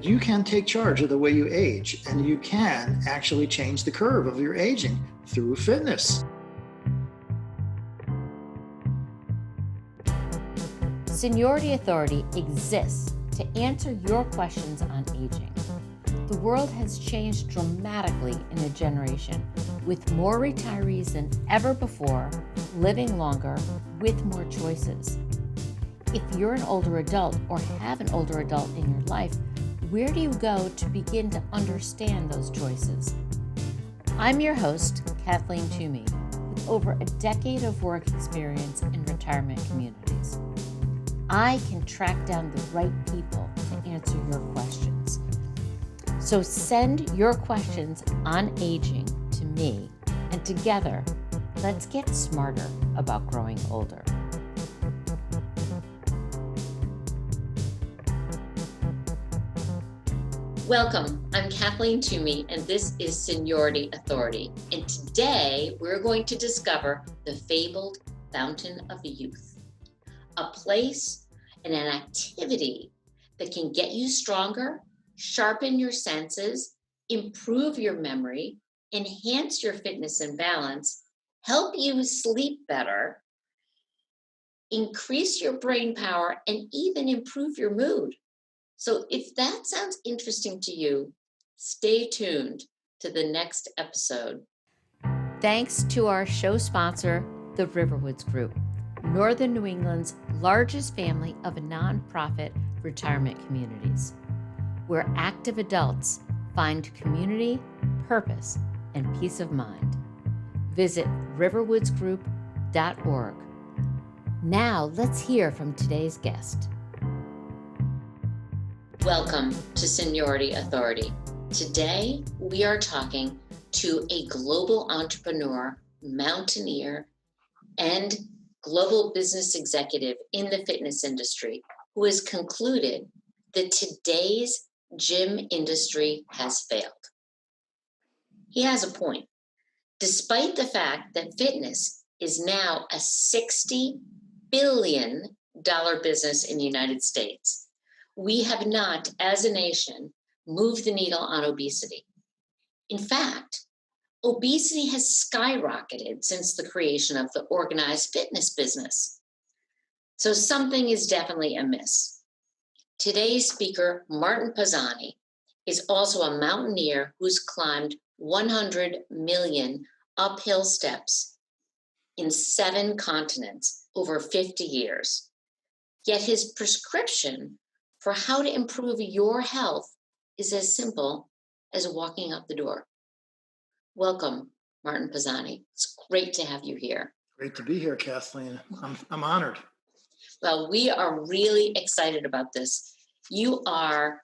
You can take charge of the way you age, and you can actually change the curve of your aging through fitness. Seniority Authority exists to answer your questions on aging. The world has changed dramatically in a generation, with more retirees than ever before, living longer with more choices. If you're an older adult or have an older adult in your life, where do you go to begin to understand those choices? I'm your host, Kathleen Toomey, with over a decade of work experience in retirement communities. I can track down the right people to answer your questions. So send your questions on aging to me, and together, let's get smarter about growing older. Welcome, I'm Kathleen Toomey, and this is Seniority Authority. And today, we're going to discover the fabled Fountain of Youth, a place and an activity that can get you stronger, sharpen your senses, improve your memory, enhance your fitness and balance, help you sleep better, increase your brain power, and even improve your mood. So if that sounds interesting to you, stay tuned to the next episode. Thanks to our show sponsor, the Riverwoods Group, Northern New England's largest family of nonprofit retirement communities, where active adults find community, purpose, and peace of mind. Visit riverwoodsgroup.org. Now let's hear from today's guest. Welcome to Seniority Authority. Today, we are talking to a global entrepreneur, mountaineer, and global business executive in the fitness industry who has concluded that today's gym industry has failed. He has a point. Despite the fact that fitness is now a $60 billion business in the United States, we have not, as a nation, moved the needle on obesity. In fact, obesity has skyrocketed since the creation of the organized fitness business. So something is definitely amiss. Today's speaker, Maureen Pazzani, is also a mountaineer who's climbed 100 million uphill steps in 7 continents over 50 years. Yet his prescription for how to improve your health is as simple as walking out the door. Welcome, Maureen Pazzani. It's great to have you here. Great to be here, Kathleen. I'm honored. Well, we are really excited about this. You are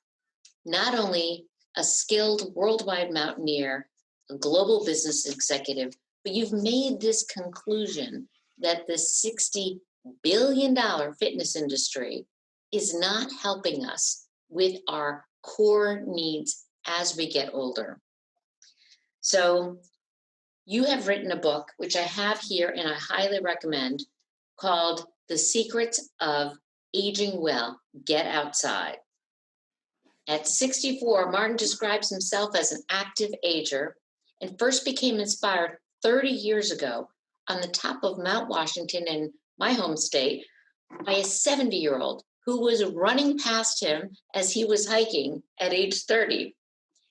not only a skilled worldwide mountaineer, a global business executive, but you've made this conclusion that the $60 billion fitness industry is not helping us with our core needs as we get older. So you have written a book, which I have here and I highly recommend, called The Secrets of Aging Well, Get Outside. At 64, Maureen describes himself as an active ager and first became inspired 30 years ago on the top of Mount Washington in my home state by a 70-year-old who was running past him as he was hiking at age 30.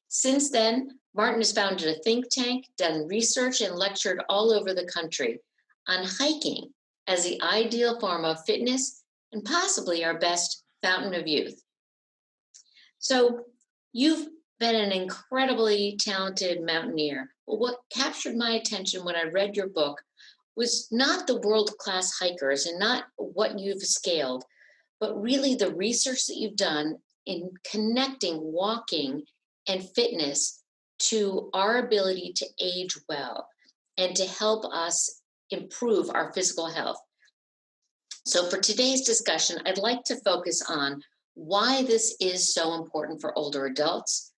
Since then, Maureen has founded a think tank, done research, and lectured all over the country on hiking as the ideal form of fitness and possibly our best fountain of youth. So you've been an incredibly talented mountaineer. But what captured my attention when I read your book was not the world-class hikers and not what you've scaled, but really the research that you've done in connecting walking and fitness to our ability to age well and to help us improve our physical health. So for today's discussion, I'd like to focus on why this is so important for older adults,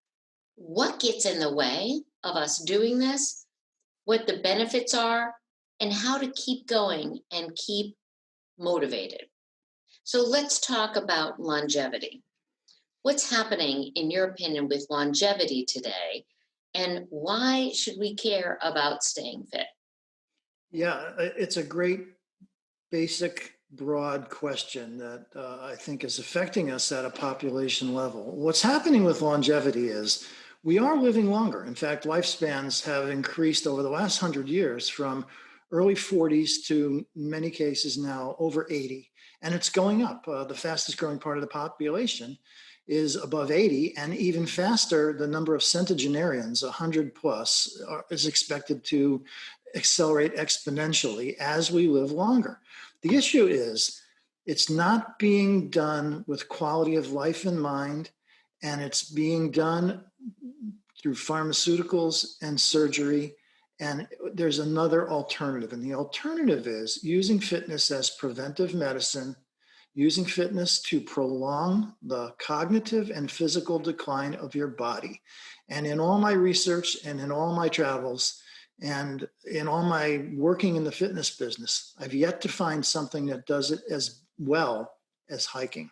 what gets in the way of us doing this, what the benefits are, and how to keep going and keep motivated. So let's talk about longevity. what's happening, in your opinion, with longevity today, and why should we care about staying fit? Yeah, it's a great basic, broad question that I think is affecting us at a population level. What's happening with longevity is we are living longer. In fact, lifespans have increased over the last 100 years from early 40s to many cases now over 80. And it's going up. The fastest growing part of the population is above 80, and even faster, the number of centenarians, 100 plus, is expected to accelerate exponentially as we live longer. The issue is it's not being done with quality of life in mind, and it's being done through pharmaceuticals and surgery. And there's another alternative. And the alternative is using fitness as preventive medicine, using fitness to prolong the cognitive and physical decline of your body. And in all my research and in all my travels, and in all my working in the fitness business, I've yet to find something that does it as well as hiking.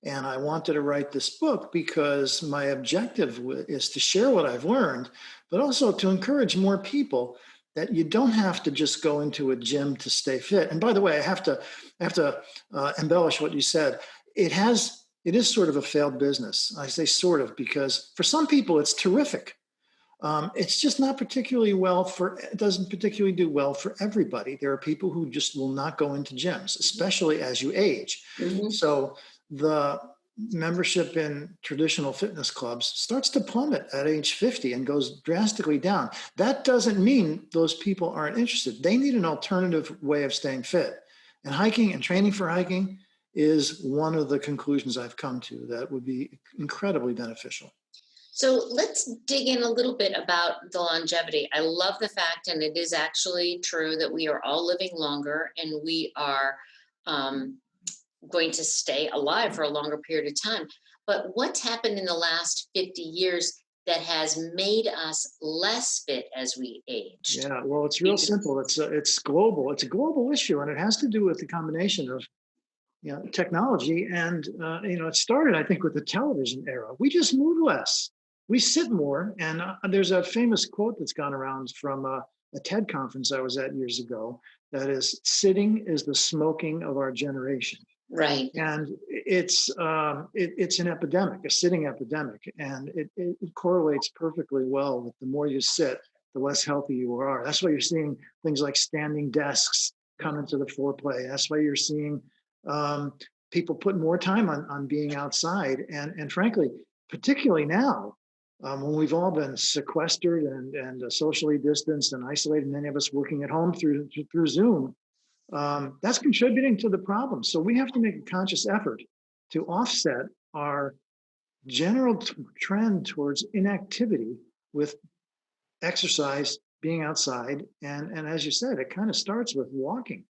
And I wanted to write this book because my objective is to share what I've learned, but also to encourage more people that you don't have to just go into a gym to stay fit. And by the way, I have to embellish what you said. It is sort of a failed business. I say sort of because for some people it's terrific. It's just not particularly it doesn't particularly do well for everybody. There are people who just will not go into gyms, especially as you age. Mm-hmm. So the membership in traditional fitness clubs starts to plummet at age 50 and goes drastically down. That doesn't mean those people aren't interested. They need an alternative way of staying fit. And hiking and training for hiking is one of the conclusions I've come to that would be incredibly beneficial. So let's dig in a little bit about the longevity. I love the fact, and it is actually true, that we are all living longer and we are going to stay alive for a longer period of time. But what's happened in the last 50 years that has made us less fit as we age? Yeah, well, it's real simple. It's global. It's a global issue, and it has to do with the combination of technology and it started, I think, with the television era. We just move less. We sit more, and there's a famous quote that's gone around from a TED conference I was at years ago. That is, "Sitting is the smoking of our generation." Right. And it's an epidemic, a sitting epidemic, and it correlates perfectly well with the more you sit, the less healthy you are. That's why you're seeing things like standing desks come into the foreplay. That's why you're seeing people put more time on being outside, and frankly, particularly now, when we've all been sequestered and socially distanced and isolated, many of us working at home through Zoom, that's contributing to the problem. So we have to make a conscious effort to offset our general trend towards inactivity with exercise, being outside, and as you said, it kind of starts with walking.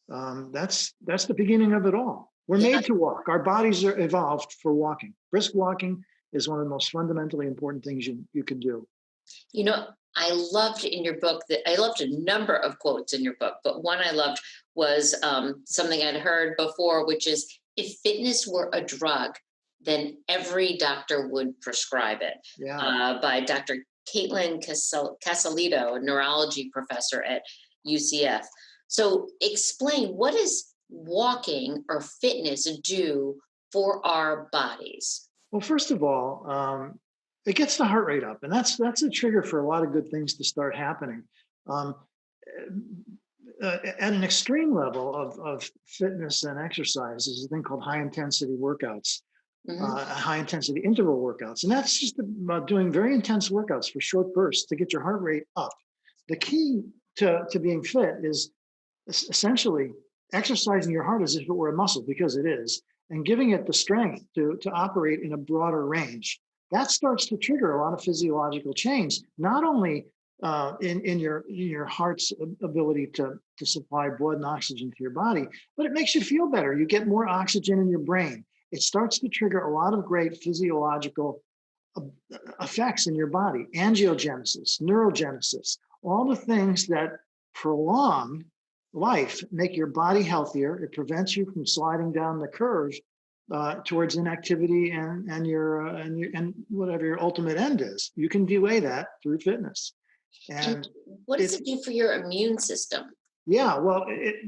That's the beginning of it all. We're made to walk. Our bodies are evolved for walking. Brisk walking is one of the most fundamentally important things you can do. I loved in your book I loved a number of quotes in your book, but one I loved was something I'd heard before, which is, if fitness were a drug, then every doctor would prescribe it. Yeah. By Dr. Caitlin Casalito, a neurology professor at UCF. So explain, what does walking or fitness do for our bodies? Well, first of all, it gets the heart rate up, and that's a trigger for a lot of good things to start happening. At an extreme level of fitness and exercise is a thing called high intensity workouts, high intensity interval workouts, and that's just about doing very intense workouts for short bursts to get your heart rate up. The key to being fit is essentially exercising your heart as if it were a muscle, because it is, and giving it the strength to operate in a broader range. That starts to trigger a lot of physiological change, not only in your heart's ability to supply blood and oxygen to your body, but it makes you feel better. You get more oxygen in your brain. It starts to trigger a lot of great physiological effects in your body: angiogenesis, neurogenesis, all the things that prolong life, make your body healthier. It prevents you from sliding down the curve towards inactivity and whatever your ultimate end is. You can delay that through fitness. And And what does it's, it do for your immune system? yeah, well,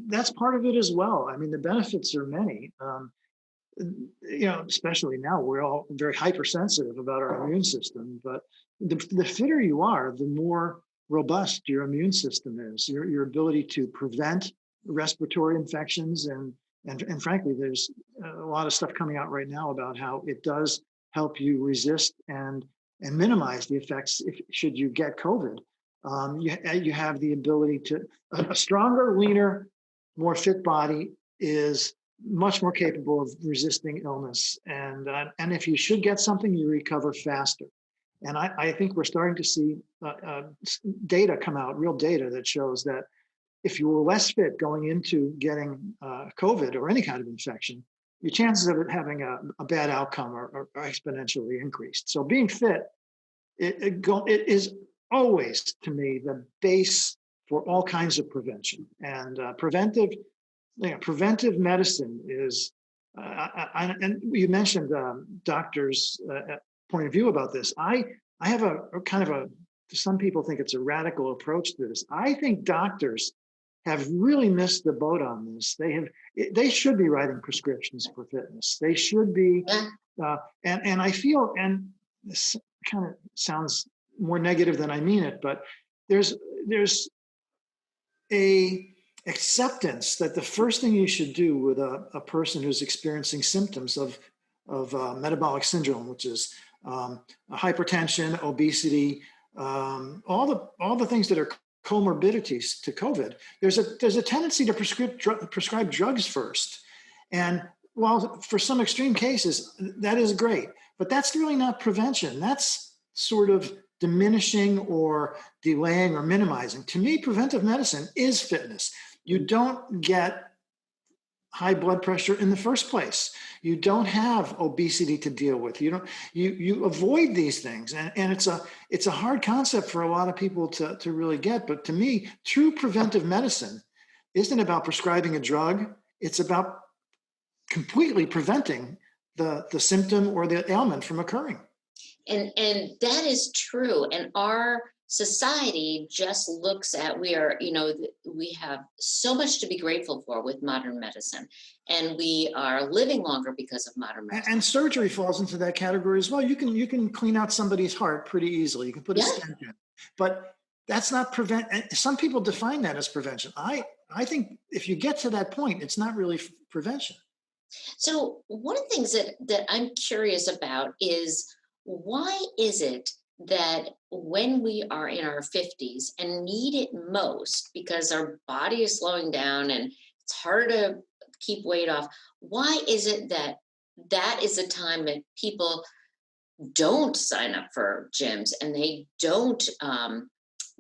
that's part of it as well. I mean, the benefits are many. Especially now, we're all very hypersensitive about our immune system. But the fitter you are, the more robust your immune system is. Your ability to prevent respiratory infections and frankly, there's a lot of stuff coming out right now about how it does help you resist and minimize the effects if should you get COVID. You have the ability to a stronger, leaner, more fit body is much more capable of resisting illness. And if you should get something, you recover faster. And I think we're starting to see data come out, real data that shows that if you were less fit going into getting COVID or any kind of infection, your chances of it having a bad outcome are exponentially increased. So being fit, it is always, to me, the base for all kinds of prevention. And preventive medicine is, and you mentioned doctors' point of view about this. I have a kind of a, some people think it's a radical approach to this. I think doctors have really missed the boat on this. They should be writing prescriptions for fitness. They should be, and I feel, and this kind of sounds more negative than I mean it, but there's a acceptance that the first thing you should do with a person who's experiencing symptoms of metabolic syndrome, which is hypertension, obesity, all the things that are comorbidities to COVID, there's a tendency to prescribe drugs first. And while for some extreme cases, that is great, but that's really not prevention. That's sort of diminishing or delaying or minimizing. To me, preventive medicine is fitness. You don't get high blood pressure in the first place. You don't have obesity to deal with. You avoid these things. And it's a hard concept for a lot of people to really get. But to me, true preventive medicine isn't about prescribing a drug. It's about completely preventing the symptom or the ailment from occurring. And that is true. And our society just looks at, we have so much to be grateful for with modern medicine, and we are living longer because of modern medicine. And surgery falls into that category as well. You can clean out somebody's heart pretty easily. You can put a stent in, but that's not prevent. Some people define that as prevention. I think if you get to that point, it's not really prevention. So one of the things that I'm curious about is, why is it that when we are in our 50s and need it most because our body is slowing down and it's hard to keep weight off, why is it that that is a time that people don't sign up for gyms and they don't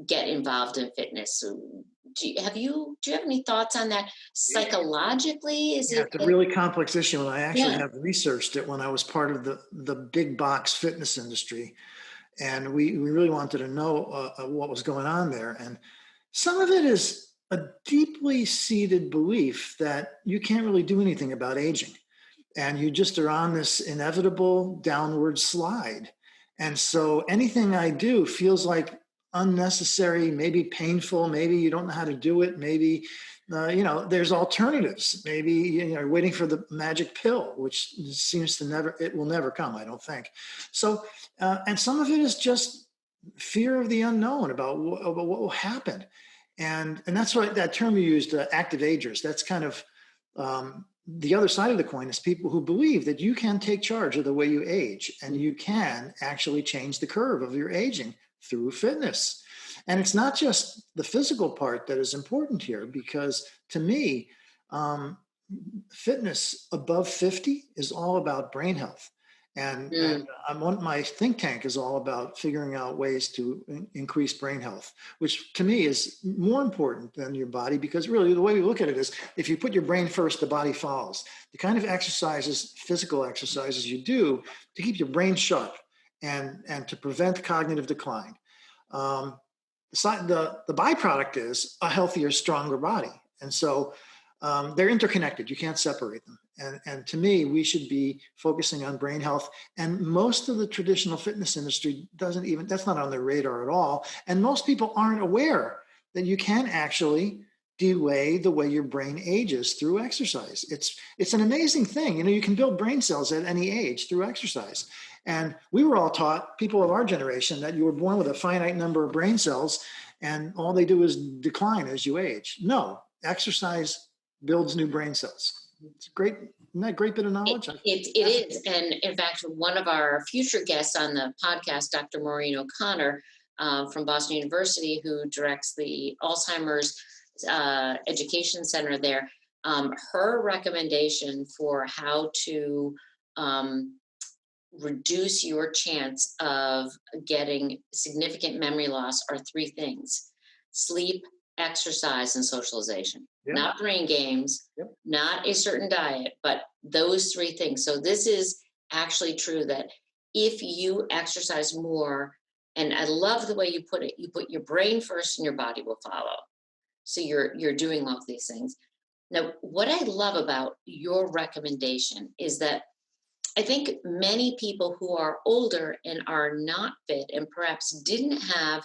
get involved in fitness? So do you have any thoughts on that psychologically? Is it it's a really complex issue, and I actually yeah. have researched it when I was part of the big box fitness industry, and we really wanted to know what was going on there. And some of it is a deeply seated belief that you can't really do anything about aging, and you just are on this inevitable downward slide. And so anything I do feels like unnecessary, maybe painful, maybe you don't know how to do it, maybe there's alternatives. Maybe you're waiting for the magic pill, which seems to it will never come, I don't think. So, and some of it is just fear of the unknown about what will happen. And that's what that term you used, active agers, that's kind of the other side of the coin is people who believe that you can take charge of the way you age and you can actually change the curve of your aging through fitness. And it's not just the physical part that is important here, because to me, fitness above 50 is all about brain health. And my think tank is all about figuring out ways to increase brain health, which to me is more important than your body, because really the way we look at it is if you put your brain first, the body follows. The kind of exercises, physical exercises you do to keep your brain sharp and to prevent cognitive decline. The byproduct is a healthier, stronger body. And so they're interconnected. You can't separate them. And to me, we should be focusing on brain health. And most of the traditional fitness industry doesn't even, that's not on their radar at all. And most people aren't aware that you can actually delay the way your brain ages through exercise. It's an amazing thing. You know, you can build brain cells at any age through exercise. And we were all taught, people of our generation, that you were born with a finite number of brain cells and all they do is decline as you age. No, exercise builds new brain cells. It's great. Isn't that a great bit of knowledge? It is. And in fact, one of our future guests on the podcast, Dr. Maureen OConnor from Boston University, who directs the Alzheimer's Education Center there, her recommendation for how to reduce your chance of getting significant memory loss are three things: sleep, exercise, and socialization. Yep. Not brain games, yep. Not a certain diet, but those three things. So this is actually true that if you exercise more, and I love the way you put it, you put your brain first and your body will follow. So you're doing all of these things. Now, what I love about your recommendation is that I think many people who are older and are not fit and perhaps didn't have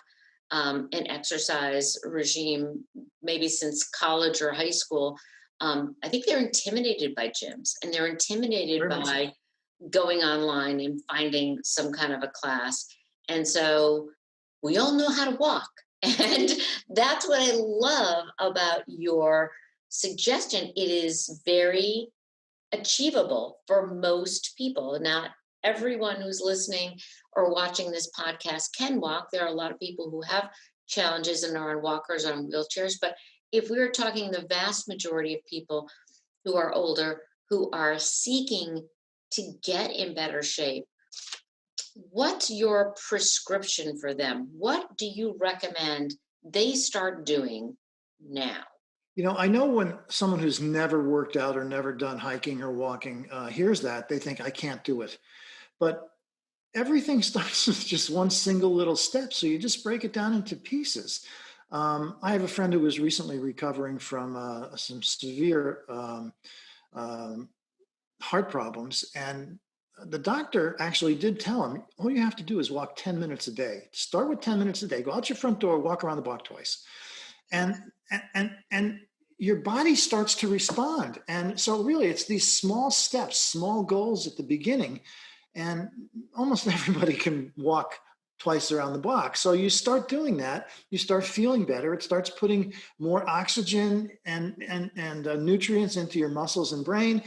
an exercise regime, maybe since college or high school, I think they're intimidated by gyms, and they're intimidated by going online and finding some kind of a class. And so we all know how to walk. And that's what I love about your suggestion. It is very achievable for most people. Not everyone who's listening or watching this podcast can walk. There are a lot of people who have challenges and are on walkers or on wheelchairs. But if we were talking the vast majority of people who are older, who are seeking to get in better shape, what's your prescription for them? What do you recommend they start doing now? You know, I know when someone who's never worked out or never done hiking or walking hears that, they think, I can't do it. But everything starts with just one single little step. So you just break it down into pieces. I have a friend who was recently recovering from some severe heart problems. And the doctor actually did tell him, all you have to do is walk 10 minutes a day. Start with 10 minutes a day. Go out your front door, walk around the block twice. And your body starts to respond. And so really it's these small steps, small goals at the beginning. And almost everybody can walk twice around the block. So you start doing that, you start feeling better. It starts putting more oxygen and nutrients into your muscles and brain.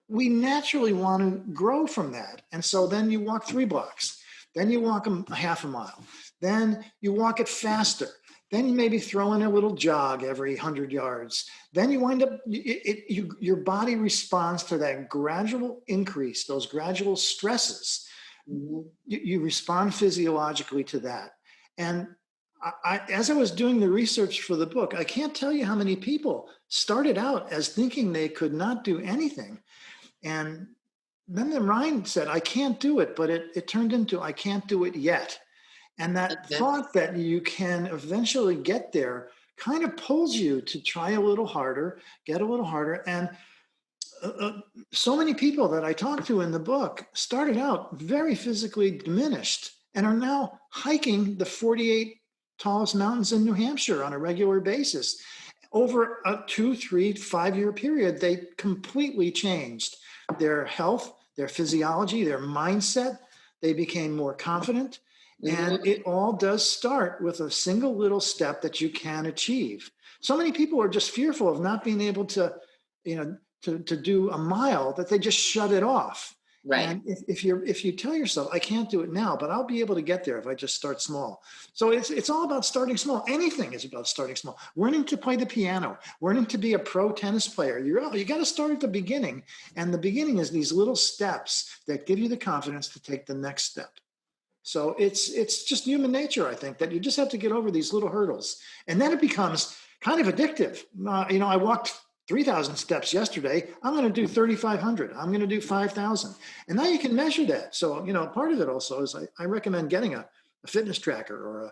We naturally want to grow from that. And so then you walk 3 blocks, then you walk a half a mile, then you walk it faster. Then you maybe throw in a little jog every 100 yards. Then you wind up, your body responds to that gradual increase, those gradual stresses. You respond physiologically to that. And as I was doing the research for the book, I can't tell you how many people started out as thinking they could not do anything. And then their mind said, I can't do it, but it turned into, I can't do it yet. And that thought that you can eventually get there kind of pulls you to try a little harder, get a little harder. And so many people that I talked to in the book started out very physically diminished and are now hiking the 48 tallest mountains in New Hampshire on a regular basis. Over a 2, 3, 5-year period, they completely changed their health, their physiology, their mindset. They became more confident. And it all does start with a single little step that you can achieve. So many people are just fearful of not being able to, to do a mile, that they just shut it off. Right. And if you tell yourself, I can't do it now, but I'll be able to get there if I just start small. So it's all about starting small. Anything is about starting small. Learning to play the piano, learning to be a pro tennis player. You got to start at the beginning. And the beginning is these little steps that give you the confidence to take the next step. So it's just human nature, I think, that you just have to get over these little hurdles. And then it becomes kind of addictive. I walked 3,000 steps yesterday. I'm going to do 3,500. I'm going to do 5,000. And now you can measure that. So, part of it also is I recommend getting a fitness tracker or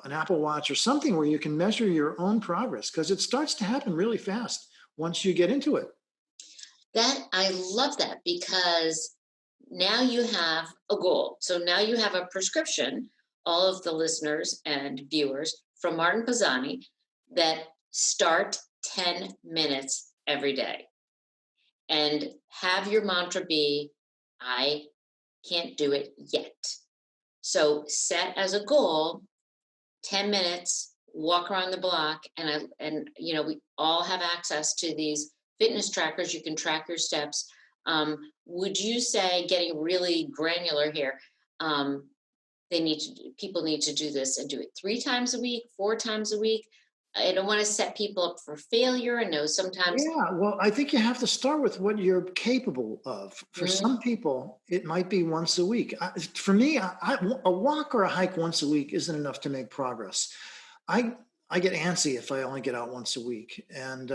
an Apple Watch or something where you can measure your own progress, because it starts to happen really fast once you get into it. That I love that because now you have a goal. So now you have a prescription, all of the listeners and viewers from Martin Pazzani, that start 10 minutes every day and have your mantra be, I can't do it yet. So set as a goal 10 minutes, walk around the block, and we all have access to these fitness trackers. You can track your steps. Would you say, getting really granular here, um, people need to do this and do it 3 times a week, 4 times a week? I don't want to set people up for failure. I know sometimes. Yeah, well, I think you have to start with what you're capable of. For Mhm. some people, it might be once a week. For me, a walk or a hike once a week isn't enough to make progress. I I get antsy if I only get out once a week, and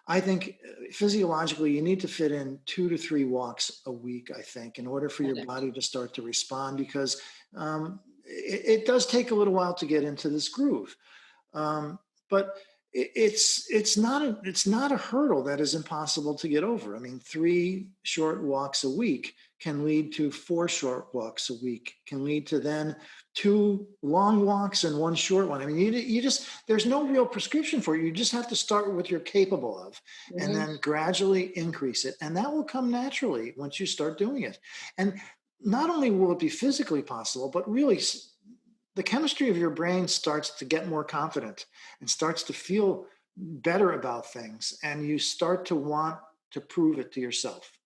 I think physiologically you need to fit in 2 to 3 walks a week. I think in order for your Okay. body to start to respond, because it does take a little while to get into this groove. But it's not a hurdle that is impossible to get over. I mean, 3 short walks a week can lead to 4 short walks a week, can lead to then 2 long walks and 1 short one. I mean, you just there's no real prescription for it. You just have to start with what you're capable of, and Mhm. then gradually increase it, and that will come naturally once you start doing it. And not only will it be physically possible, but really the chemistry of your brain starts to get more confident and starts to feel better about things, and you start to want to prove it to yourself.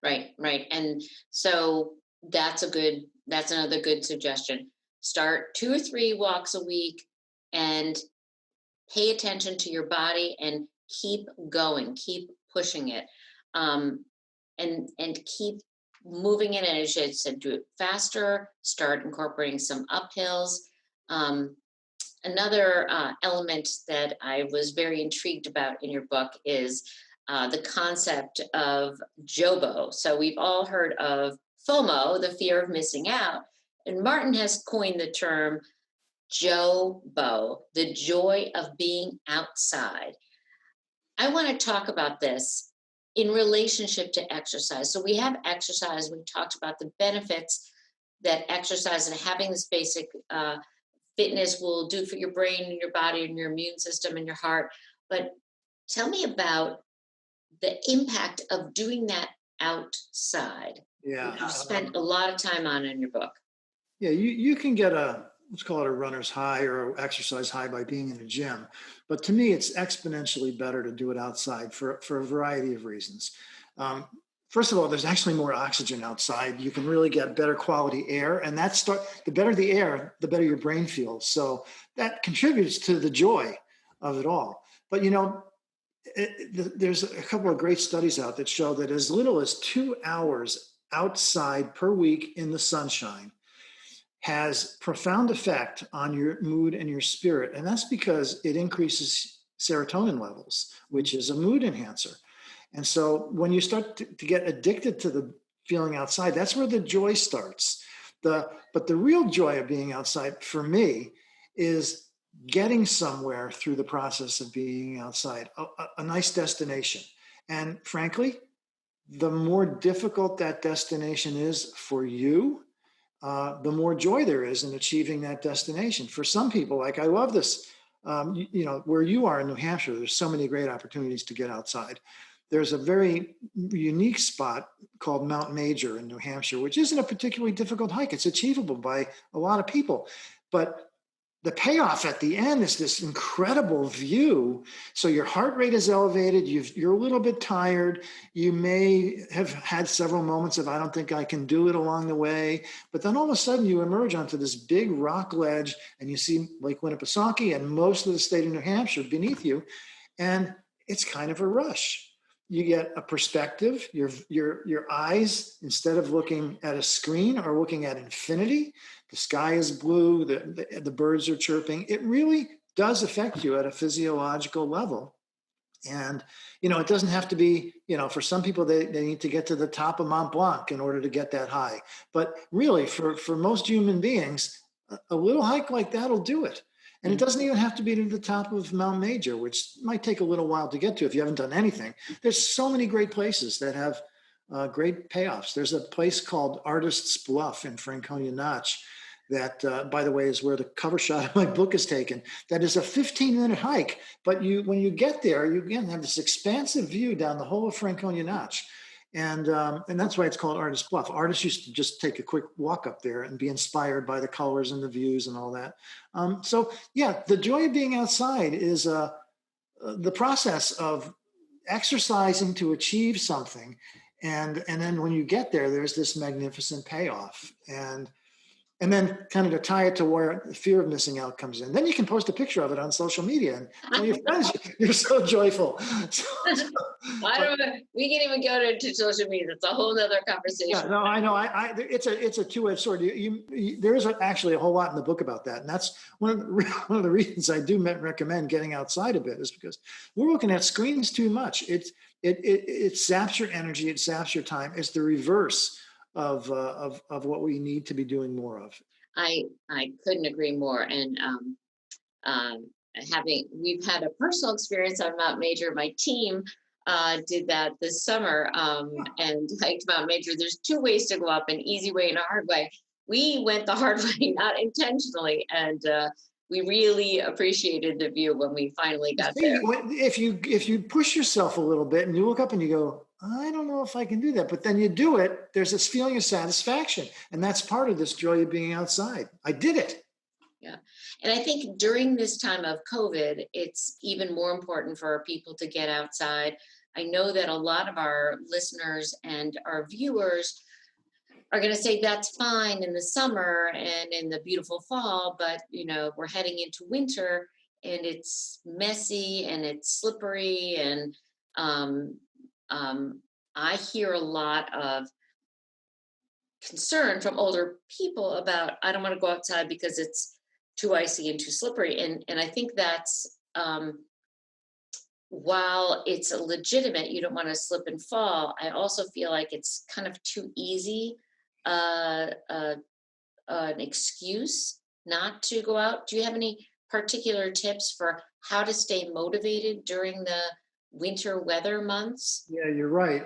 Right, right. And so that's another good suggestion. Start 2 or 3 walks a week and pay attention to your body and keep going, keep pushing it. Um, and keep moving it. And as you said, do it faster, start incorporating some uphills. Um, Another element that I was very intrigued about in your book is the concept of JOBO. So we've all heard of FOMO, the fear of missing out. And Martin has coined the term JOBO, the joy of being outside. I want to talk about this in relationship to exercise. So we have exercise. We've talked about the benefits that exercise and having this basic fitness will do for your brain and your body and your immune system and your heart. But tell me about the impact of doing that outside, Yeah. which you spent a lot of time on in your book. Yeah, you can get a, let's call it a runner's high or a exercise high by being in a gym. But to me, it's exponentially better to do it outside for a variety of reasons. Um, First of all, there's actually more oxygen outside. You can really get better quality air, and the better the air, the better your brain feels. So that contributes to the joy of it all. But there's a couple of great studies out that show that as little as 2 hours outside per week in the sunshine has profound effect on your mood and your spirit. And that's because it increases serotonin levels, which is a mood enhancer. And so when you start to get addicted to the feeling outside, that's where the joy starts. But the real joy of being outside for me is getting somewhere through the process of being outside, a nice destination. And frankly, the more difficult that destination is for you, the more joy there is in achieving that destination. For some people, like I love this, where you are in New Hampshire, there's so many great opportunities to get outside. There's a very unique spot called Mount Major in New Hampshire, which isn't a particularly difficult hike. It's achievable by a lot of people. But the payoff at the end is this incredible view. So your heart rate is elevated. You're a little bit tired. You may have had several moments of, I don't think I can do it along the way. But then all of a sudden you emerge onto this big rock ledge and you see Lake Winnipesaukee and most of the state of New Hampshire beneath you. And it's kind of a rush. You get a perspective. Your eyes, instead of looking at a screen, are looking at infinity. The sky is blue. The birds are chirping. It really does affect you at a physiological level. And, it doesn't have to be, for some people, they need to get to the top of Mont Blanc in order to get that high. But really, for most human beings, a little hike like that will do it. And it doesn't even have to be to the top of Mount Major, which might take a little while to get to if you haven't done anything. There's so many great places that have great payoffs. There's a place called Artist's Bluff in Franconia Notch that, by the way, is where the cover shot of my book is taken. That is a 15-minute hike, but when you get there, you again have this expansive view down the whole of Franconia Notch. And that's why it's called Artist's Bluff. Artists used to just take a quick walk up there and be inspired by the colors and the views and all that. So yeah, the joy of being outside is the process of exercising to achieve something. And then when you get there, there's this magnificent payoff. And then kind of to tie it to where fear of missing out comes in. Then you can post a picture of it on social media and tell your friends you're so joyful. We can even go to social media. It's a whole nother conversation. Yeah, no, I know. It's a two-edged sword. There is actually a whole lot in the book about that. And that's one of the reasons I do recommend getting outside a bit, is because we're looking at screens too much. It saps your energy. It saps your time. It's the reverse of what we need to be doing more of. I couldn't agree more. And we've had a personal experience on Mount Major. My team did that this summer and hiked Mount Major. There's two ways to go up: an easy way and a hard way. We went the hard way, not intentionally, and we really appreciated the view when we finally got there. If you push yourself a little bit and you look up and you go, I don't know if I can do that, but then you do it, there's this feeling of satisfaction. And that's part of this joy of being outside. I did it. Yeah. And I think during this time of COVID, it's even more important for our people to get outside. I know that a lot of our listeners and our viewers are going to say that's fine in the summer and in the beautiful fall, but we're heading into winter and it's messy and it's slippery, and I hear a lot of concern from older people about, I don't want to go outside because it's too icy and too slippery. And I think that's, while it's a legitimate, you don't want to slip and fall, I also feel like it's kind of too easy an excuse not to go out. Do you have any particular tips for how to stay motivated during the winter weather months? Yeah, you're right.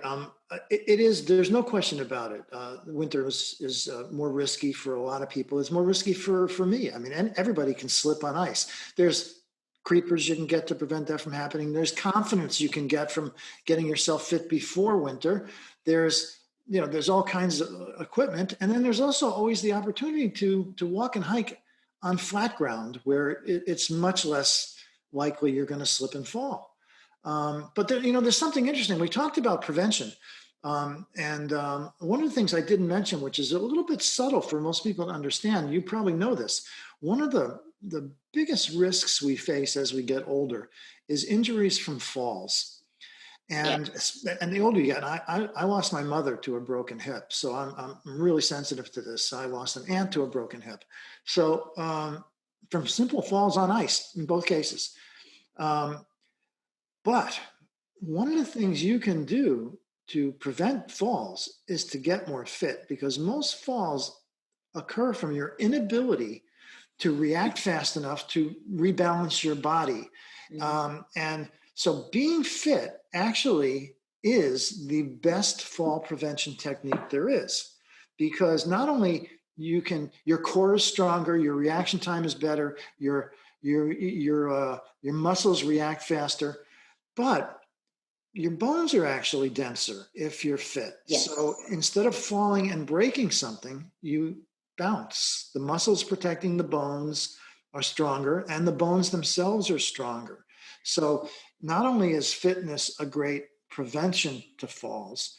It is. There's no question about it. Winter is more risky for a lot of people. It's more risky for me. I mean, and everybody can slip on ice. There's creepers you can get to prevent that from happening. There's confidence you can get from getting yourself fit before winter. There's all kinds of equipment, and then there's also always the opportunity to walk and hike on flat ground where it's much less likely you're going to slip and fall. But there's something interesting. We talked about prevention. And one of the things I didn't mention, which is a little bit subtle for most people to understand, you probably know this. One of the biggest risks we face as we get older is injuries from falls. And the older you get, I lost my mother to a broken hip. So I'm really sensitive to this. I lost an aunt to a broken hip. So from simple falls on ice in both cases. But one of the things you can do to prevent falls is to get more fit, because most falls occur from your inability to react fast enough to rebalance your body. Mm-hmm. And so being fit actually is the best fall prevention technique there is, because not only your core is stronger, your reaction time is better, your muscles react faster, but your bones are actually denser if you're fit. Yes. So instead of falling and breaking something, you bounce. The muscles protecting the bones are stronger, and the bones themselves are stronger. So not only is fitness a great prevention to falls,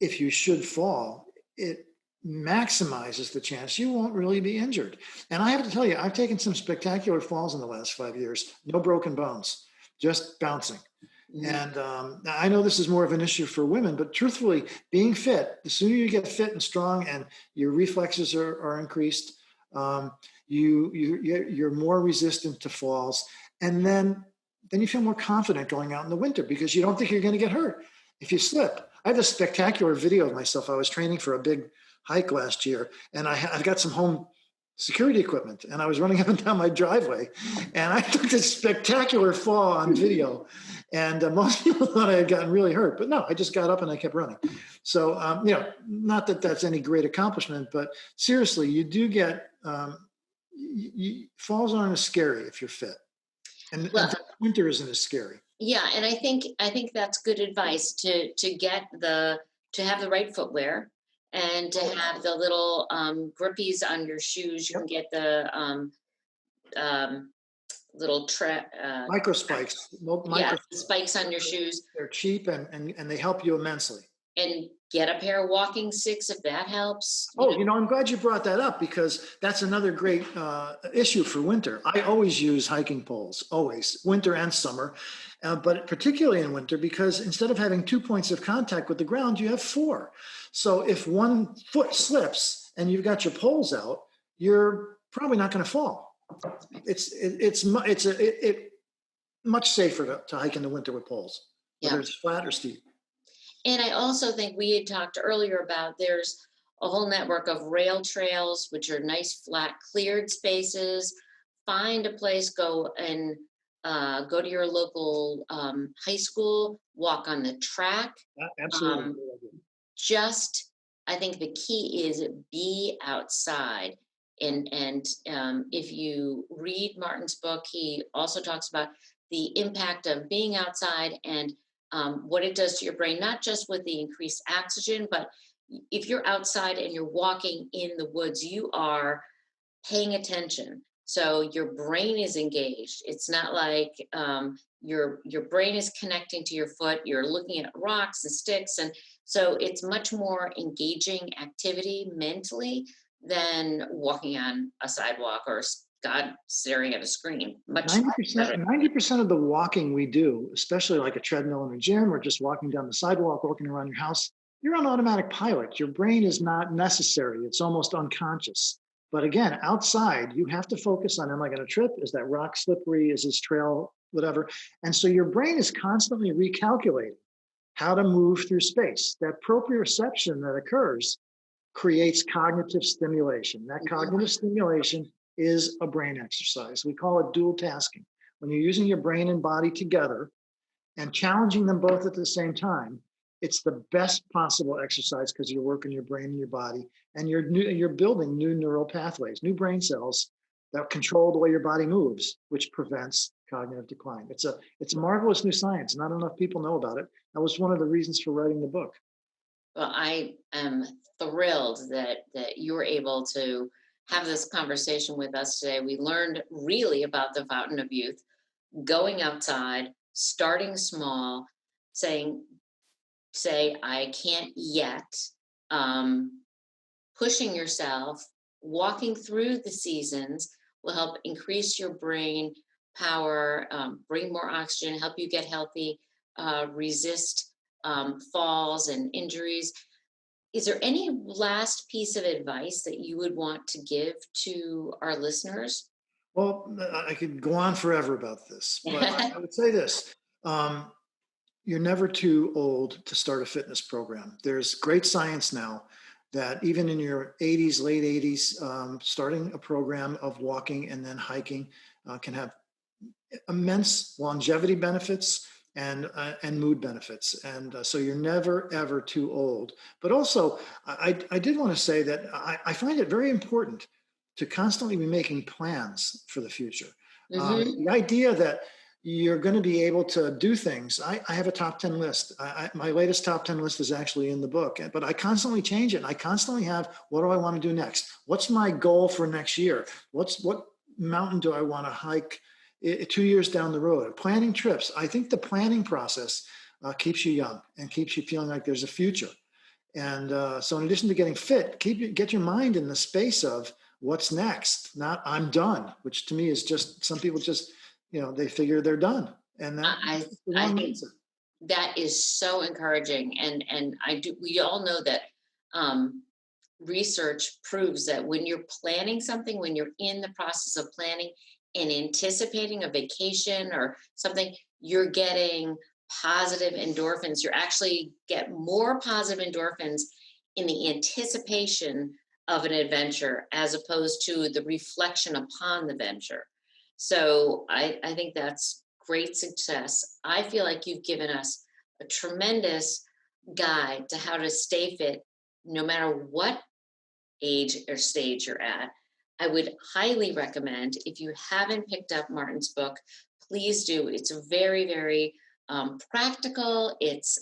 if you should fall, it maximizes the chance you won't really be injured. And I have to tell you, I've taken some spectacular falls in the last 5 years, no broken bones, just bouncing. And I know this is more of an issue for women, but truthfully, being fit, the sooner you get fit and strong and your reflexes are increased, you're more resistant to falls. And then you feel more confident going out in the winter because you don't think you're going to get hurt if you slip. I have a spectacular video of myself. I was training for a big hike last year, and I've got some home security equipment, and I was running up and down my driveway, and I took this spectacular fall on video. And most people thought I had gotten really hurt, but no, I just got up and I kept running. So, not that that's any great accomplishment, but seriously, you do get falls aren't as scary if you're fit, and Well, winter isn't as scary. yeah, and I think that's good advice to get to have the right footwear and to have the little grippies on your shoes. You can Yep, get the um, little micro spikes, yeah, micro the spikes. spikes on your shoes, They're cheap and they help you immensely. and get a pair of walking sticks if that helps. Oh, I'm glad you brought that up because that's another great issue for winter. I always use hiking poles, always, winter and summer, but particularly in winter because instead of having 2 points of contact with the ground, you have four. So if one foot slips and you've got your poles out, you're probably not going to fall. It's much safer to hike in the winter with poles, whether Yeah. it's flat or steep. And I also think we had talked earlier about there's a whole network of rail trails, which are nice, flat, cleared spaces. Find a place, go and go to your local high school, walk on the track. Absolutely. Um, just, I think the key is be outside. And if you read Martin's book, he also talks about the impact of being outside and what it does to your brain, not just with the increased oxygen, but if you're outside and you're walking in the woods, you are paying attention. So your brain is engaged. It's not like your brain is connecting to your foot. You're looking at rocks and sticks, and so it's much more engaging activity mentally than walking on a sidewalk or God staring at a screen. Much 90%, better. 90% of the walking we do, especially like a treadmill in a gym or just walking down the sidewalk, walking around your house, you're on automatic pilot. Your brain is not necessary. It's almost unconscious. But again, outside, you have to focus on, am I going to trip? Is that rock slippery? Is this trail, whatever? And so your brain is constantly recalculating how to move through space. That proprioception that occurs creates cognitive stimulation. That cognitive stimulation is a brain exercise. We call it dual tasking. When you're using your brain and body together and challenging them both at the same time, it's the best possible exercise because you're working your brain and your body, and you're building new neural pathways, new brain cells that control the way your body moves, which prevents cognitive decline. It's a marvelous new science. Not enough people know about it. That was one of the reasons for writing the book. Well, I am thrilled that you were able to have this conversation with us today. We learned really about the Fountain of Youth, going outside, starting small, saying, say, I can't yet, um, pushing yourself, walking through the seasons will help increase your brain power, bring more oxygen, help you get healthy, resist falls and injuries. Is there any last piece of advice that you would want to give to our listeners? Well, I could go on forever about this, but I would say this. Um, you're never too old to start a fitness program. There's great science now that even in your 80s, late 80s, starting a program of walking and then hiking can have immense longevity benefits and mood benefits. And so you're never, ever too old. But also, I did want to say that I find it very important to constantly be making plans for the future. Hmm. The idea that you're going to be able to do things. I have a top 10 list. My latest top 10 list is actually in the book, but I constantly change it. And I constantly have, what do I want to do next? What's my goal for next year? What mountain do I want to hike 2 years down the road? Planning trips. I think the planning process keeps you young and keeps you feeling like there's a future. And so in addition to getting fit, get your mind in the space of what's next, not I'm done, which to me is just, some people just, they figure they're done. And I that's the I wrong think mindset. that is so encouraging, and I do. We all know that um, research proves that when you're planning something, when you're in the process of planning and anticipating a vacation or something, you're getting positive endorphins. You actually get more positive endorphins in the anticipation of an adventure as opposed to the reflection upon the venture. So I think that's great success. I feel like you've given us a tremendous guide to how to stay fit no matter what age or stage you're at. I would highly recommend, if you haven't picked up Martin's book, please do. It's very, very practical, it's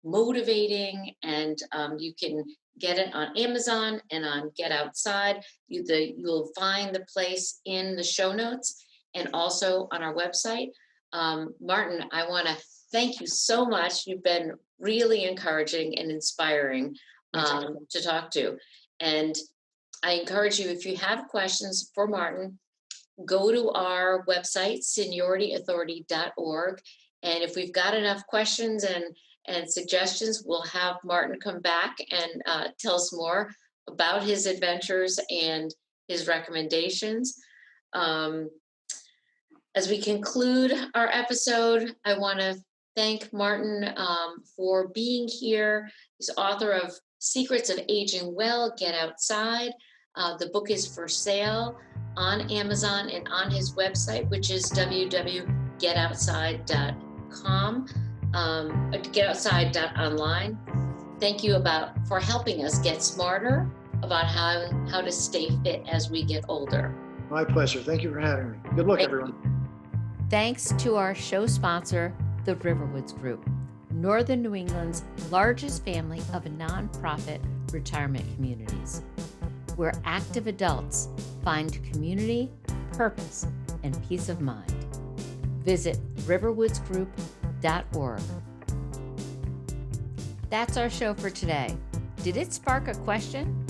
motivating, and you can get it on Amazon and on Get Outside. You'll find the place in the show notes and also on our website. Martin, I want to thank you so much. You've been really encouraging and inspiring to talk to. And I encourage you, if you have questions for Martin, go to our website, seniorityauthority.org. And if we've got enough questions and suggestions, we'll have Martin come back and tell us more about his adventures and his recommendations. As we conclude our episode, I want to thank Martin for being here. He's author of Secrets of Aging Well, Get Outside. The book is for sale on Amazon and on his website, which is www.getoutside.com, getoutside.online. Thank you for helping us get smarter about how to stay fit as we get older. My pleasure. Thank you for having me. Good luck, everyone. Thanks to our show sponsor, the Riverwoods Group, Northern New England's largest family of nonprofit retirement communities, where active adults find community, purpose, and peace of mind. Visit riverwoodsgroup.org. That's our show for today. Did it spark a question?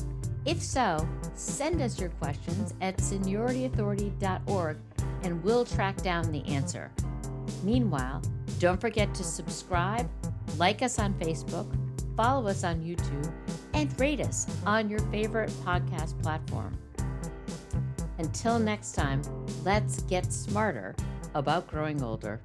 If so, send us your questions at seniorityauthority.org and we'll track down the answer. Meanwhile, don't forget to subscribe, like us on Facebook, follow us on YouTube, and rate us on your favorite podcast platform. Until next time, let's get smarter about growing older.